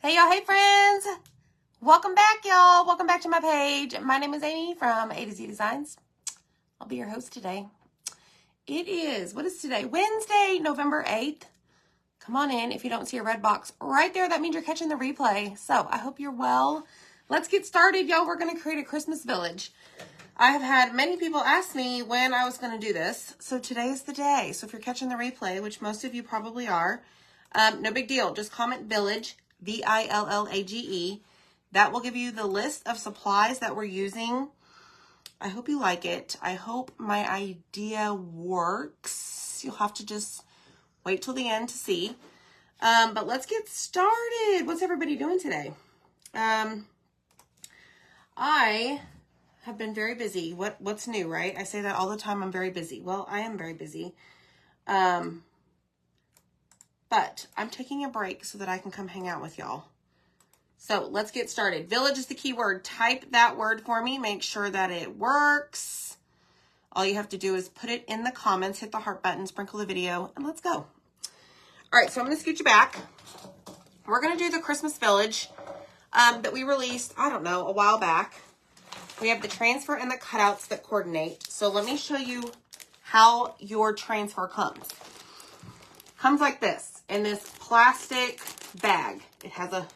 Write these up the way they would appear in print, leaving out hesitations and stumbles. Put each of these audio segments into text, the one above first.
Hey y'all, hey friends! Welcome back y'all. Welcome back to my page. My name is Amy from A to Z Designs. I'll be your host today. What is today? Wednesday, November 8th. Come on in. If you don't see a red box right there, that means you're catching the replay. So I hope you're well. Let's get started y'all. We're going to create a Christmas village. I have had many people ask me when I was going to do this. So today is the day. So if you're catching the replay, which most of you probably are, no big deal. Just comment village. VILLAGE. That will give you the list of supplies that we're using. I hope you like it. I hope my idea works. You'll have to just wait till the end to see. But let's get started. What's everybody doing today? I have been very busy. What's new, right? I say that all the time. I'm very busy. Well, I am very busy. But I'm taking a break so that I can come hang out with y'all. So let's get started. Village is the key word. Type that word for me. Make sure that it works. All you have to do is put it in the comments, hit the heart button, sprinkle the video, and let's go. All right, so I'm going to scoot you back. We're going to do the Christmas village that we released, I don't know, a while back. We have the transfer and the cutouts that coordinate. So let me show you how your transfer comes. Comes like this. In this plastic bag. It has a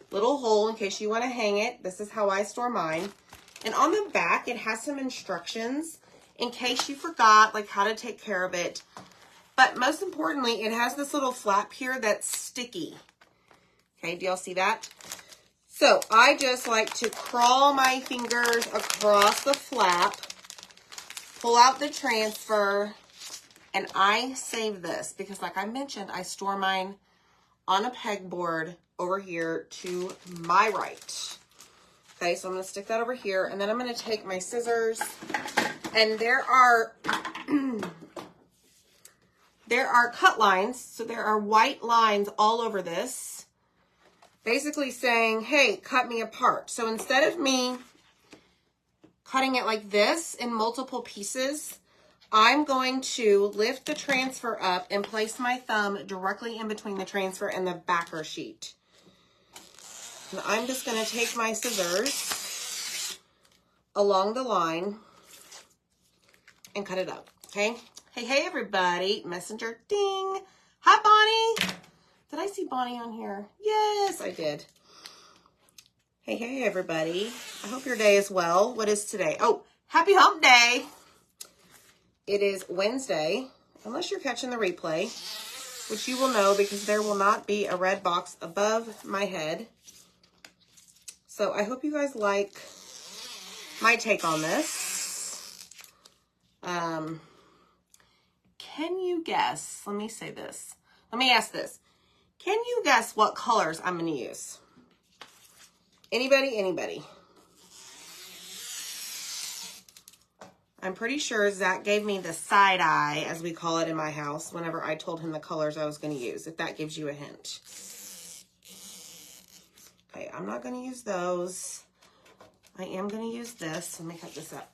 little hole in case you want to hang it. This is how I store mine. And on the back, it has some instructions in case you forgot, like how to take care of it. But most importantly, it has this little flap here that's sticky. Okay, do y'all see that? So I just like to crawl my fingers across the flap, pull out the transfer, and I save this because, like I mentioned, I store mine on a pegboard over here to my right. Okay, so I'm going to stick that over here, and then I'm going to take my scissors, and there are cut lines, so there are white lines all over this, basically saying, hey, cut me apart. So instead of me cutting it like this in multiple pieces, I'm going to lift the transfer up and place my thumb directly in between the transfer and the backer sheet. And I'm just going to take my scissors along the line and cut it up, okay? Hey, everybody. Messenger, ding. Hi, Bonnie. Did I see Bonnie on here? Yes, I did. Hey, everybody. I hope your day is well. What is today? Oh, happy hump day. It is Wednesday, unless you're catching the replay, which you will know because there will not be a red box above my head. So I hope you guys like my take on this. Can you guess? Let me say this. Let me ask this. Can you guess what colors I'm going to use? Anybody? I'm pretty sure Zach gave me the side eye, as we call it in my house, whenever I told him the colors I was going to use, if that gives you a hint. Okay, I'm not going to use those. I am going to use this. Let me cut this up.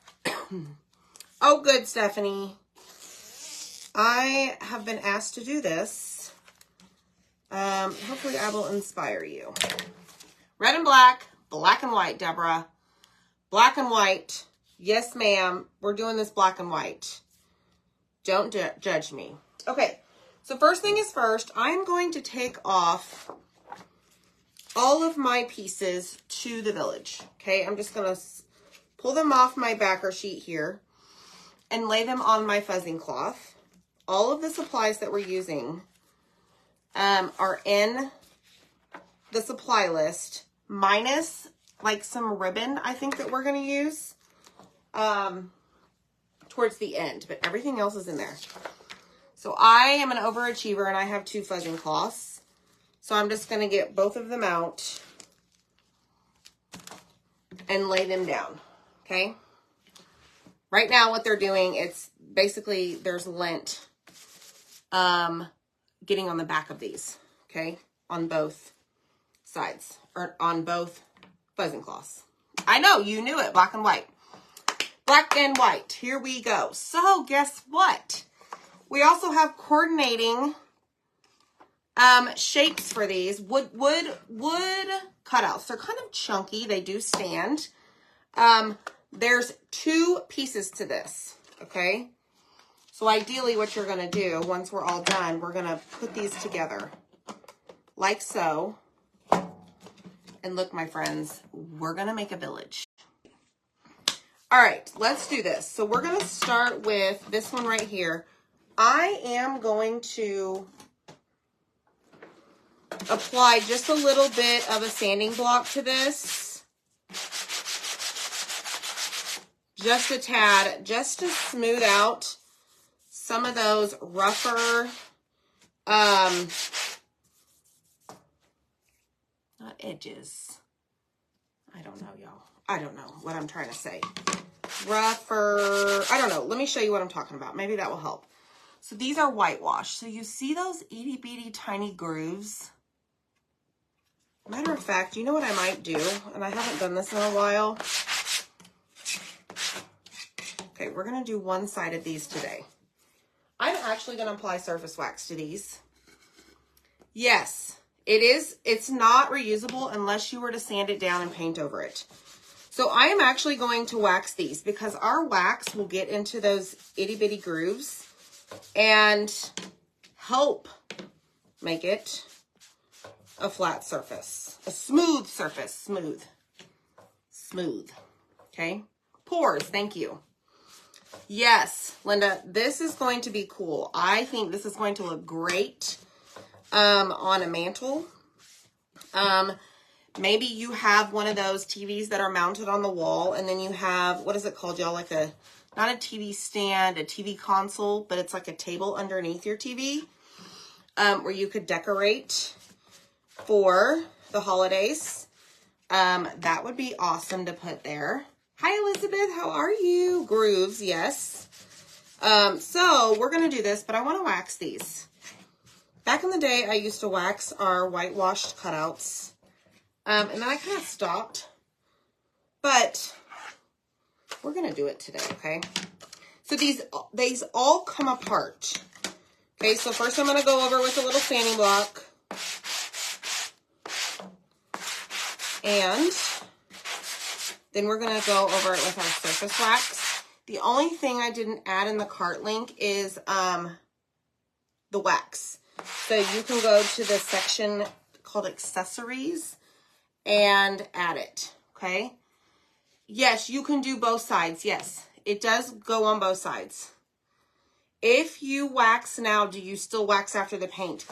Oh, good, Stephanie. I have been asked to do this. Hopefully I will inspire you. Red and black, black and white, Deborah. Black and white. Yes, ma'am. We're doing this black and white. Don't judge me. Okay, so first thing is first, I'm going to take off all of my pieces to the village. Okay, I'm just going to pull them off my backer sheet here and lay them on my fuzzing cloth. All of the supplies that we're using are in the supply list, minus like some ribbon I think that we're going to use towards the end, but everything else is in there. So I am an overachiever and I have 2 fuzzing cloths. So I'm just going to get both of them out and lay them down. Okay. Right now what they're doing, it's basically there's lint getting on the back of these. Okay. On both sides or on both fuzzing cloths. I know you knew it. Black and white. Black and white. Here we go. So guess what? We also have coordinating Shapes for these. Wood cutouts. They're kind of chunky. They do stand. There's 2 pieces to this, okay? So ideally what you're going to do, once we're all done, we're going to put these together like so. And look, my friends, we're going to make a village. All right, let's do this. So we're going to start with this one right here. I am going to apply just a little bit of a sanding block to this. Just a tad, just to smooth out some of those rougher, not edges. I don't know, y'all. I don't know what I'm trying to say. Rougher, I don't know. Let me show you what I'm talking about. Maybe that will help. So these are whitewash. So you see those itty bitty tiny grooves? Matter of fact, you know what I might do? And I haven't done this in a while. Okay, we're going to do one side of these today. I'm actually going to apply surface wax to these. Yes, it's not reusable unless you were to sand it down and paint over it. So I am actually going to wax these because our wax will get into those itty bitty grooves and help make it a flat surface, a smooth surface, smooth. Okay. Pores. Thank you. Yes, Linda, this is going to be cool. I think this is going to look great on a mantle. Maybe you have one of those TVs that are mounted on the wall, and then you have, what is it called, y'all? Like not a TV stand, a TV console, but it's like a table underneath your TV where you could decorate for the holidays. That would be awesome to put there. Hi, Elizabeth. How are you? Grooves, yes. So we're going to do this, but I want to wax these. Back in the day, I used to wax our whitewashed cutouts. And then I kind of stopped. But we're going to do it today, okay? So these all come apart. Okay, so first I'm going to go over with a little sanding block. And then we're going to go over it with our surface wax. The only thing I didn't add in the cart link is the wax. So you can go to the section called accessories and add it, okay? Yes, you can do both sides. Yes, it does go on both sides. If you wax now, do you still wax after the paint?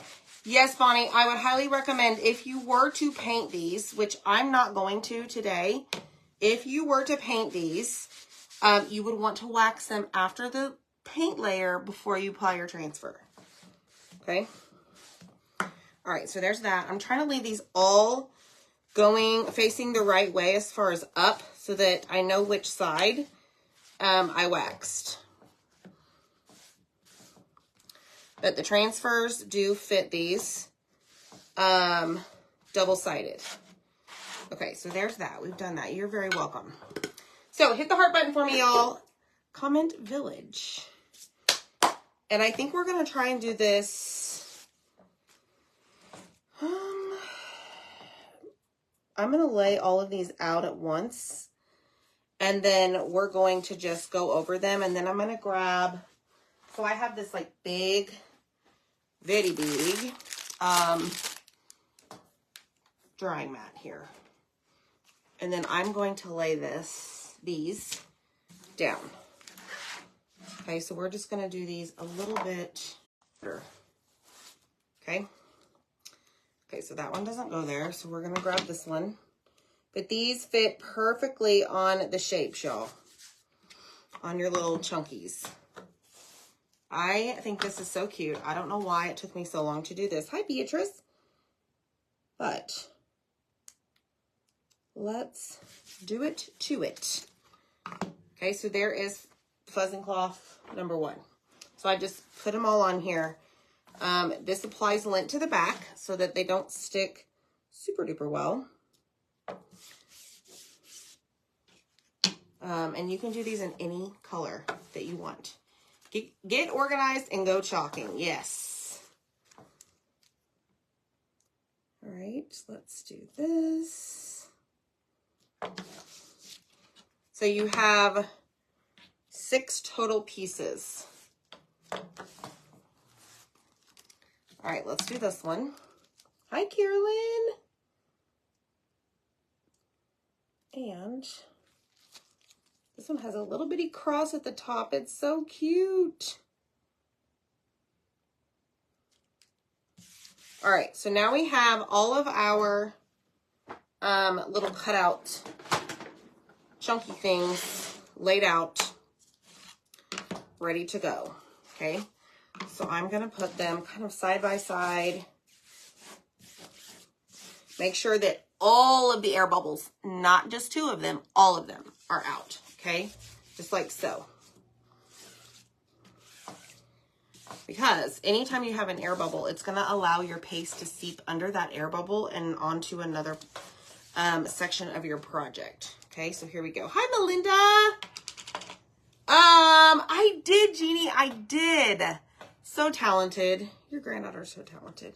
Yes, Bonnie, I would highly recommend if you were to paint these, which I'm not going to today, if you were to paint these, you would want to wax them after the paint layer before you apply your transfer. Okay? All right, so there's that. I'm trying to leave these all facing the right way as far as up so that I know which side I waxed. But the transfers do fit these double-sided. Okay, so there's that. We've done that. You're very welcome. So hit the heart button for me, y'all. Comment village. And I think we're going to try and do this. I'm going to lay all of these out at once. And then we're going to just go over them. And then I'm going to grab, so I have this like big, very big drying mat here. And then I'm going to lay these down. Okay, so we're just going to do these a little bit shorter. Okay. Okay, so that one doesn't go there, so we're going to grab this one. But these fit perfectly on the shapes, y'all. On your little chunkies. I think this is so cute. I don't know why it took me so long to do this. Hi, Beatrice. But let's do it to it. Okay, so there is fuzzing cloth number 1. So I just put them all on here. This applies lint to the back so that they don't stick super duper well. And you can do these in any color that you want. Get organized and go chalking. Yes. All right, let's do this. So you have 6 total pieces. All right, let's do this one. Hi, Carolyn. And this one has a little bitty cross at the top. It's so cute. All right, so now we have all of our little cutout chunky things laid out, ready to go, okay? So I'm going to put them kind of side by side. Make sure that all of the air bubbles, not just 2 of them, all of them are out, okay? Just like so. Because anytime you have an air bubble, it's going to allow your paste to seep under that air bubble and onto another section of your project. Okay, so here we go. Hi, Melinda. I did, Jeannie. I did. So talented. Your granddaughter's so talented.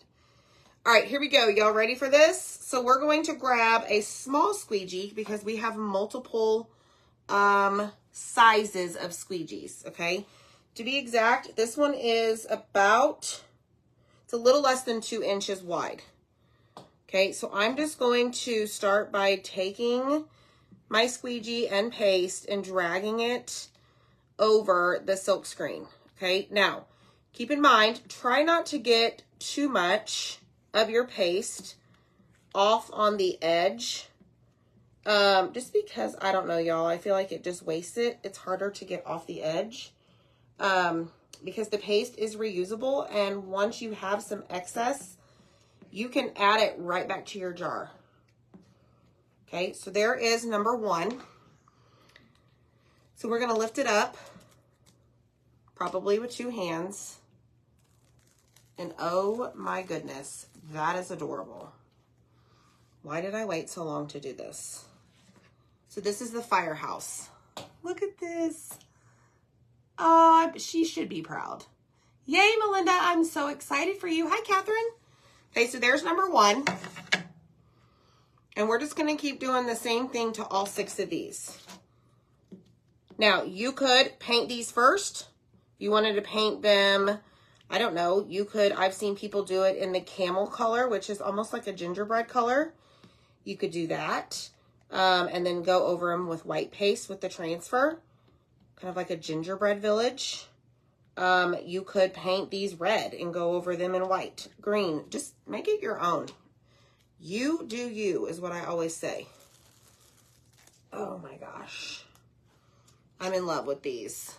All right, here we go. Y'all ready for this? So we're going to grab a small squeegee because we have multiple sizes of squeegees, okay? To be exact, this one is about, it's a little less than 2 inches wide. Okay, so I'm just going to start by taking my squeegee and paste and dragging it over the silk screen. Okay, now keep in mind, try not to get too much of your paste off on the edge. Just because, I don't know, y'all, I feel like it just wastes it. It's harder to get off the edge. Because the paste is reusable, and once you have some excess, you can add it right back to your jar. Okay, so there is number 1. So we're going to lift it up, probably with 2 hands. And oh my goodness, that is adorable. Why did I wait so long to do this? So this is the firehouse. Look at this. Oh, she should be proud. Yay, Melinda. I'm so excited for you. Hi, Catherine. Okay, so there's number 1. And we're just going to keep doing the same thing to all 6 of these. Now, you could paint these first. If you wanted to paint them, I don't know, you could, I've seen people do it in the camel color, which is almost like a gingerbread color. You could do that. And then go over them with white paste with the transfer. Kind of like a gingerbread village. You could paint these red and go over them in white, green. Just make it your own. You do you is what I always say. Oh my gosh. I'm in love with these.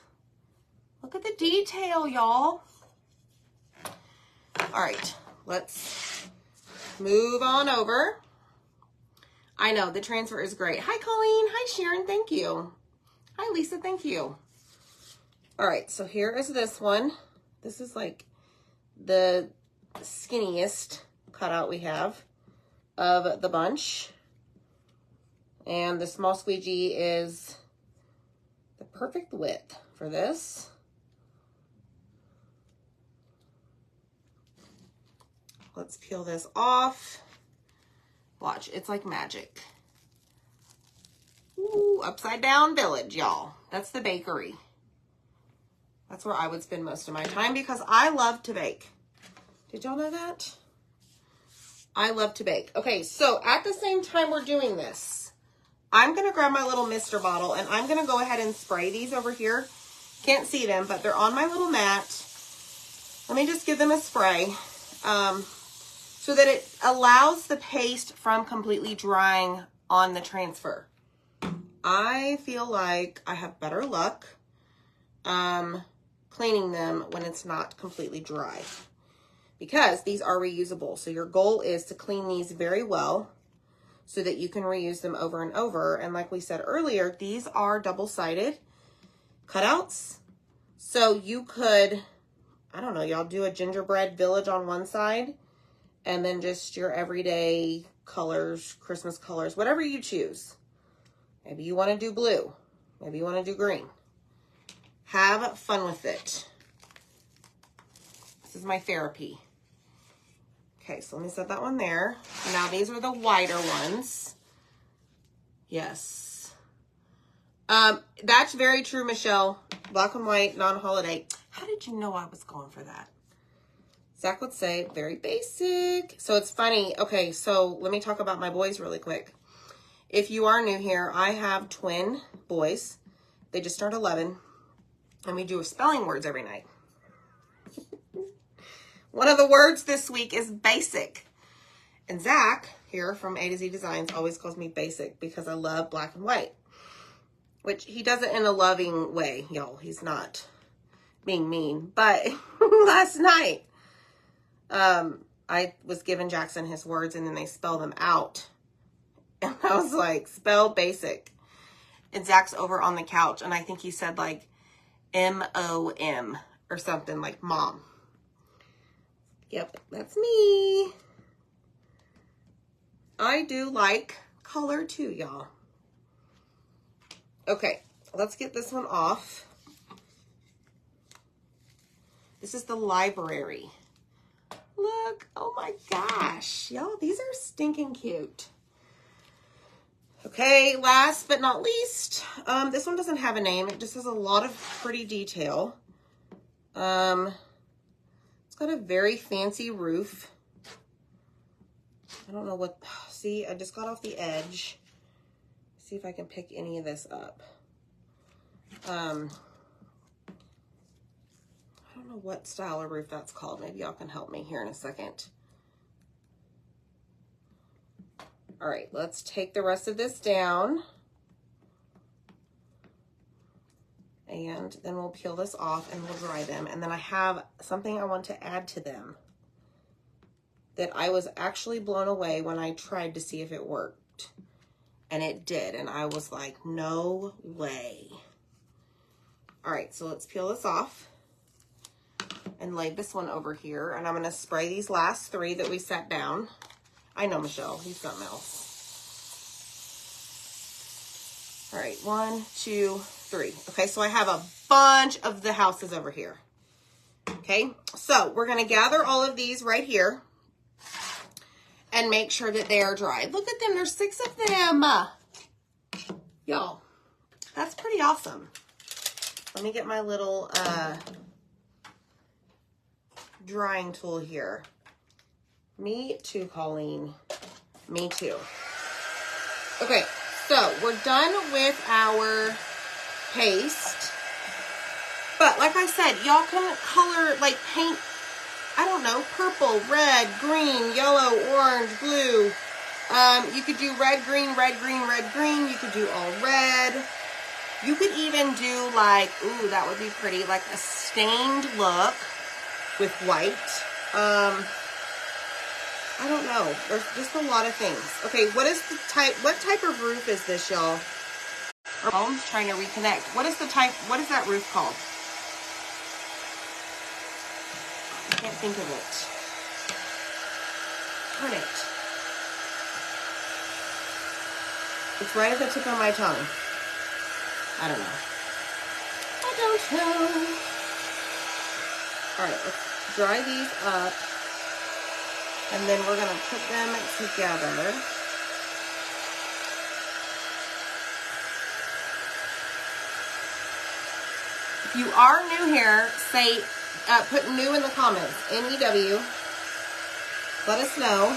Look at the detail, y'all. All right, let's move on over. I know, the transfer is great. Hi, Colleen. Hi, Sharon. Thank you. Hi, Lisa. Thank you. All right, so here is this one. This is like the skinniest cutout we have of the bunch. And the small squeegee is the perfect width for this. Let's peel this off. Watch, it's like magic. Ooh, Upside Down Village, y'all. That's the bakery. That's where I would spend most of my time because I love to bake. Did y'all know that? I love to bake. Okay, so at the same time we're doing this, I'm going to grab my little mister bottle and I'm going to go ahead and spray these over here. Can't see them, but they're on my little mat. Let me just give them a spray so that it allows the paste from completely drying on the transfer. I feel like I have better luck cleaning them when it's not completely dry because these are reusable. So your goal is to clean these very well so that you can reuse them over and over. And like we said earlier, these are double-sided cutouts. So you could, I don't know, y'all do a gingerbread village on one side and then just your everyday colors, Christmas colors, whatever you choose. Maybe you want to do blue. Maybe you want to do green. Have fun with it. This is my therapy. Okay, so let me set that one there. Now these are the wider ones. Yes. That's very true, Michelle. Black and white, non-holiday. How did you know I was going for that? Zach would say, very basic. So it's funny. Okay, so let me talk about my boys really quick. If you are new here, I have twin boys. They just turned 11. And we do spelling words every night. One of the words this week is basic. And Zach, here from A to Z Designs, always calls me basic because I love black and white. Which he does it in a loving way, y'all. He's not being mean. But last night, I was giving Jackson his words and then they spell them out. And I was like, spell basic. And Zach's over on the couch and I think he said like M-O-M or something like mom. Yep, that's me. I do like color too, y'all. Okay, let's get this one off. This is the library. Look, oh my gosh. Y'all, these are stinking cute. Okay, last but not least, this one doesn't have a name. It just has a lot of pretty detail. It's got a very fancy roof. I don't know what, see, I just got off the edge. See if I can pick any of this up. I don't know what style of roof that's called. Maybe y'all can help me here in a second. All right, let's take the rest of this down. And then we'll peel this off and we'll dry them. And then I have something I want to add to them that I was actually blown away when I tried to see if it worked. And it did. And I was like, no way. All right, so let's peel this off and lay this one over here. And I'm going to spray these last three that we set down. I know, Michelle, he's something else. All right, 1, 2, 3. Okay, so I have a bunch of the houses over here. Okay, so we're going to gather all of these right here and make sure that they are dry. Look at them, there's 6 of them. Y'all, that's pretty awesome. Let me get my little drying tool here. Me too, Colleen. Me too. Okay, so we're done with our paste. But like I said, y'all can color, like paint, I don't know, purple, red, green, yellow, orange, blue. You could do red, green, red, green, red, green. You could do all red. You could even do like, ooh, that would be pretty, like a stained look with white. I don't know. There's just a lot of things. Okay, what type of roof is this, y'all? Our phone's trying to reconnect. What is that roof called? I can't think of it. Turn it. It's right at the tip of my tongue. I don't know. I don't know. All right, let's dry these up. And then we're going to put them together. If you are new here, say, put new in the comments. N-E-W. Let us know.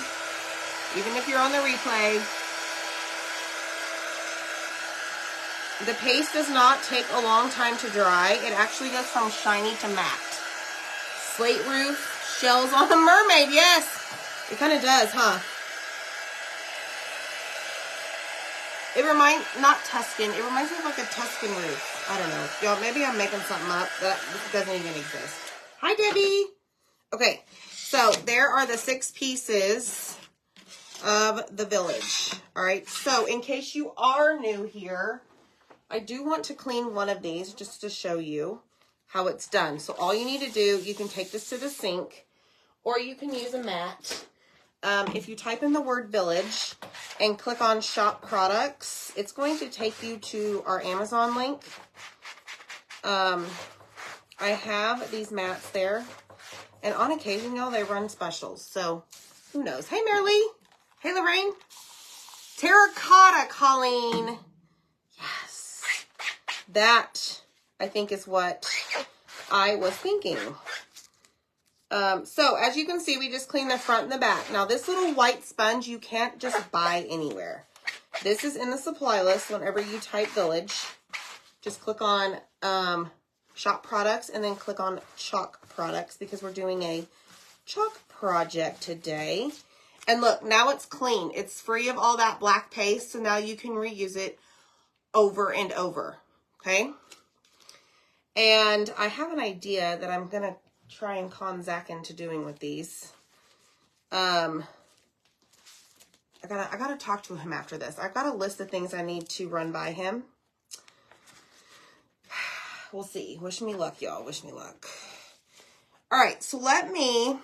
Even if you're on the replay. The paste does not take a long time to dry. It actually goes from shiny to matte. Slate roof, shells on a mermaid, yes. It kind of does, huh? It reminds, not Tuscan, it reminds me of like a Tuscan roof. I don't know. Y'all, maybe I'm making something up that doesn't even exist. Hi, Debbie. Okay, so there are the 6 pieces of the village. All right, so in case you are new here, I do want to clean one of these just to show you how it's done. So all you need to do, you can take this to the sink or you can use a mat. If you type in the word village and click on shop products, it's going to take you to our Amazon link. I have these mats there and on occasion, y'all, they run specials. So Who knows? Hey, Marilee. Hey, Lorraine. Terracotta, Colleen. Yes. That, I think, is what I was thinking. So, as you can see, we just cleaned the front and the back. Now, this little white sponge, you can't just buy anywhere. This is in the supply list whenever you type Village. Just click on shop products and then click on chalk products because we're doing a chalk project today. And look, now it's clean. It's free of all that black paste, so now you can reuse it over and over, okay? And I have an idea that I'm going to try and con Zach into doing with these. I gotta talk to him after this. I've got a list of things I need to run by him. We'll see. Wish me luck, y'all. Wish me luck. All right, so let me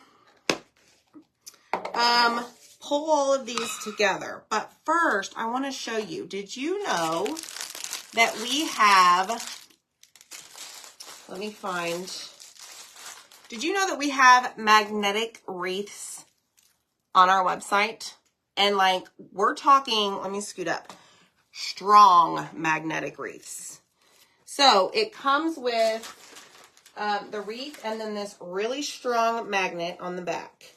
pull all of these together. But first, I want to show you. Did you know that we have, let me find, did you know that we have magnetic wreaths on our website? And like, we're talking, let me scoot up, strong magnetic wreaths. So it comes with the wreath and then this really strong magnet on the back.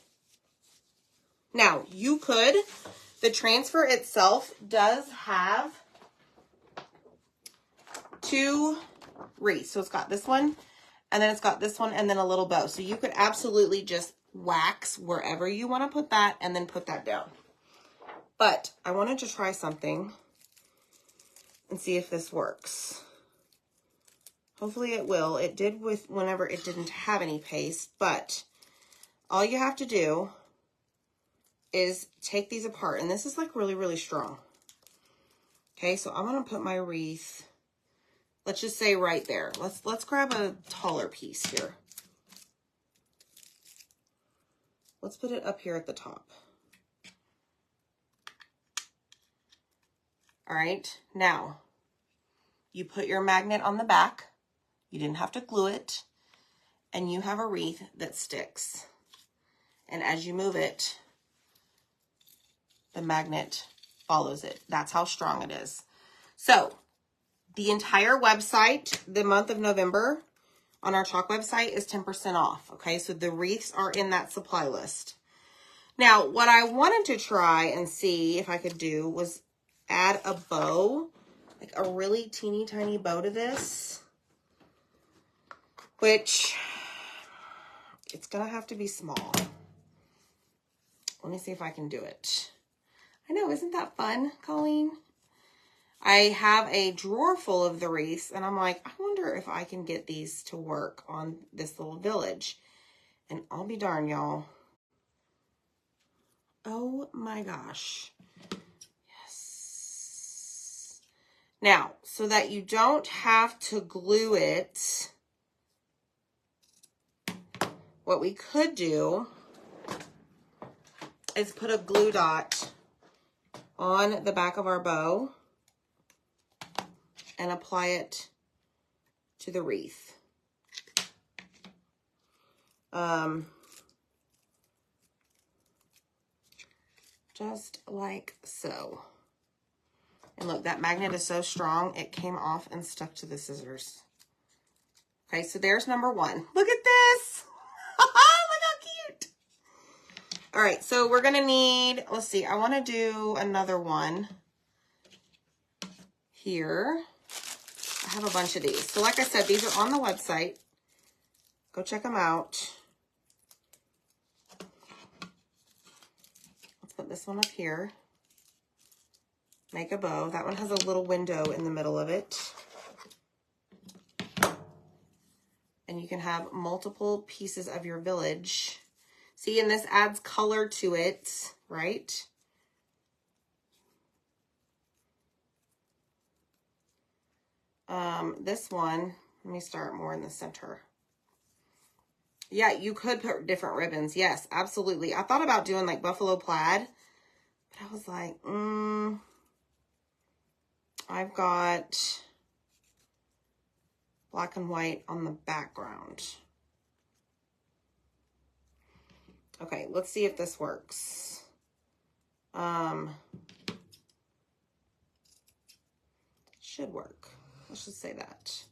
Now, you could, the transfer itself does have 2 wreaths. So it's got this one, and then it's got this one, and then a little bow. So you could absolutely just wax wherever you want to put that and then put that down. But I wanted to try something and see if this works. Hopefully it will. It did with whenever it didn't have any paste, but all you have to do is take these apart, and this is like really, really strong. Okay, so I'm gonna put my wreath, let's just say right there. Let's grab a taller piece here. Let's put it up here at the top. All right, now you put your magnet on the back. You didn't have to glue it, and you have a wreath that sticks. And as you move it, the magnet follows it. That's how strong it is. So the entire website, the month of November on our chalk website is 10% off. Okay, so the wreaths are in that supply list. Now, what I wanted to try and see if I could do was add a bow, like a really teeny tiny bow to this, which it's gonna have to be small. Let me see if I can do it. I know, isn't that fun, Colleen? I have a drawer full of the wreaths, and I'm like, I wonder if I can get these to work on this little village. And I'll be darned, y'all. Oh my gosh. Yes. Now, so that you don't have to glue it, what we could do is put a glue dot on the back of our bow and apply it to the wreath. Just like so. And look, that magnet is so strong, it came off and stuck to the scissors. Okay, so there's number 1. Look at this. Look how cute. All right, so we're gonna need, let's see, I wanna do another one here. I have a bunch of these. So like I said, these are on the website. Go check them out. Let's put this one up here. Make a bow. That one has a little window in the middle of it. And you can have multiple pieces of your village. See, and this adds color to it, right? This one, let me start more in the center. Yeah, you could put different ribbons. Yes, absolutely. I thought about doing like buffalo plaid, but I was like, I've got black and white on the background. Okay, let's see if this works. Should work. Let's just say that.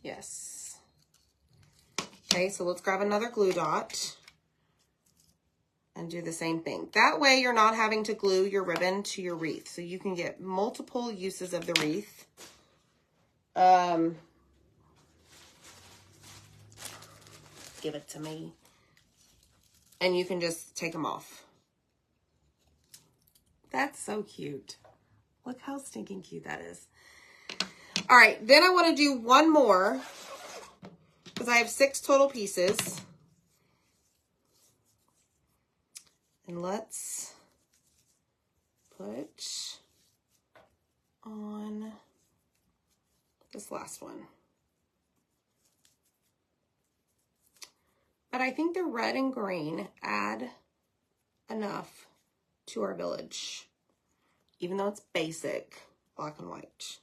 Yes. Okay, so let's grab another glue dot and do the same thing. That way you're not having to glue your ribbon to your wreath, so you can get multiple uses of the wreath. Give it to me. And you can just take them off. That's so cute. Look how stinking cute that is. All right, then I want to do one more because I have 6 total pieces. And let's put on this last one. But I think the red and green add enough to our village, even though it's basic black and white.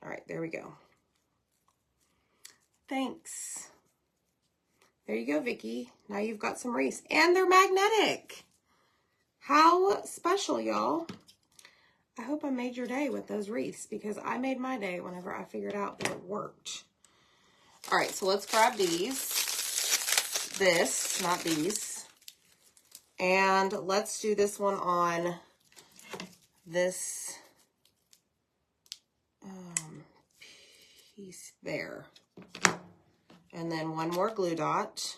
All right, there we go. Thanks. There you go, Vicki. Now you've got some wreaths, and they're magnetic. How special, y'all. I hope I made your day with those wreaths, because I made my day whenever I figured out that it worked. All right, so let's grab these. This, not these. And let's do this one on this piece there. And then one more glue dot.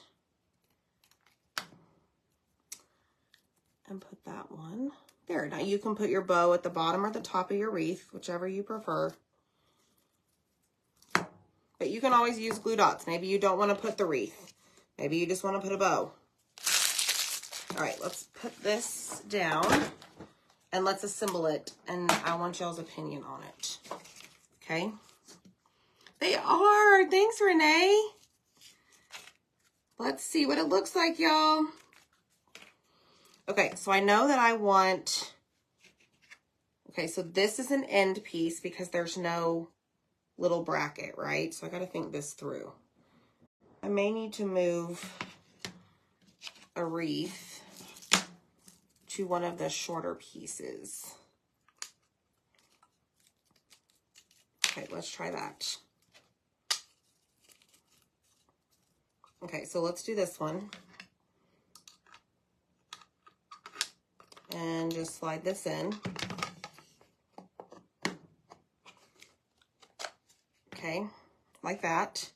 And put that one there. Now you can put your bow at the bottom or the top of your wreath, whichever you prefer. But you can always use glue dots. Maybe you don't want to put the wreath. Maybe you just want to put a bow. All right, let's put this down and let's assemble it. And I want y'all's opinion on it. Okay. They are. Thanks, Renee. Let's see what it looks like, y'all. Okay, so I know that I want, okay, so this is an end piece because there's no little bracket, right? So I got to think this through. I may need to move a wreath to one of the shorter pieces. Okay, let's try that. Okay, so let's do this one. And just slide this in. Okay, like that.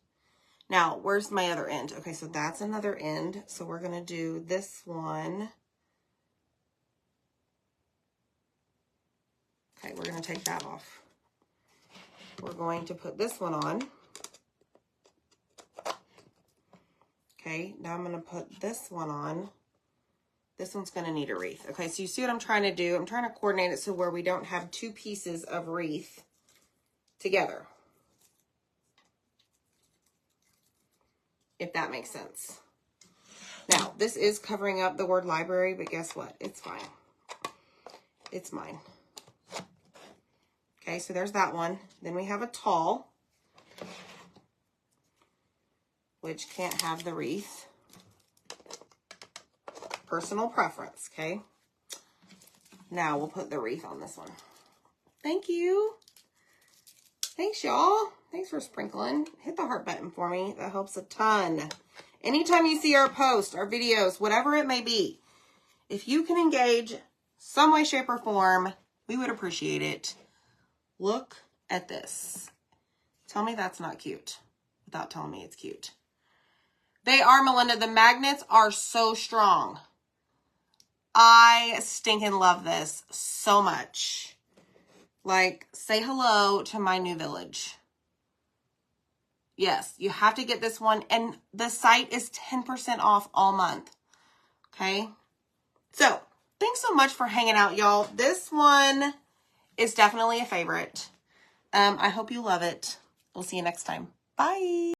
Now, where's my other end? Okay, so that's another end. So we're gonna do this one. Okay, we're gonna take that off. We're going to put this one on. Okay, now I'm gonna put this one on. This one's gonna need a wreath. Okay, so you see what I'm trying to do? I'm trying to coordinate it so where we don't have 2 pieces of wreath together. If that makes sense. Now, this is covering up the word library, but guess what? It's fine. It's mine. Okay, so there's that one. Then we have a tall, which can't have the wreath. Personal preference, okay? Now we'll put the wreath on this one. Thank you. Thanks, y'all. Thanks for sprinkling. Hit the heart button for me. That helps a ton. Anytime you see our posts, our videos, whatever it may be, if you can engage some way, shape, or form, we would appreciate it. Look at this. Tell me that's not cute without telling me it's cute. They are, Melinda. The magnets are so strong. I stinking love this so much. Like, say hello to my new village. Yes, you have to get this one. And the site is 10% off all month. Okay? So, thanks so much for hanging out, y'all. This one is definitely a favorite. I hope you love it. We'll see you next time. Bye.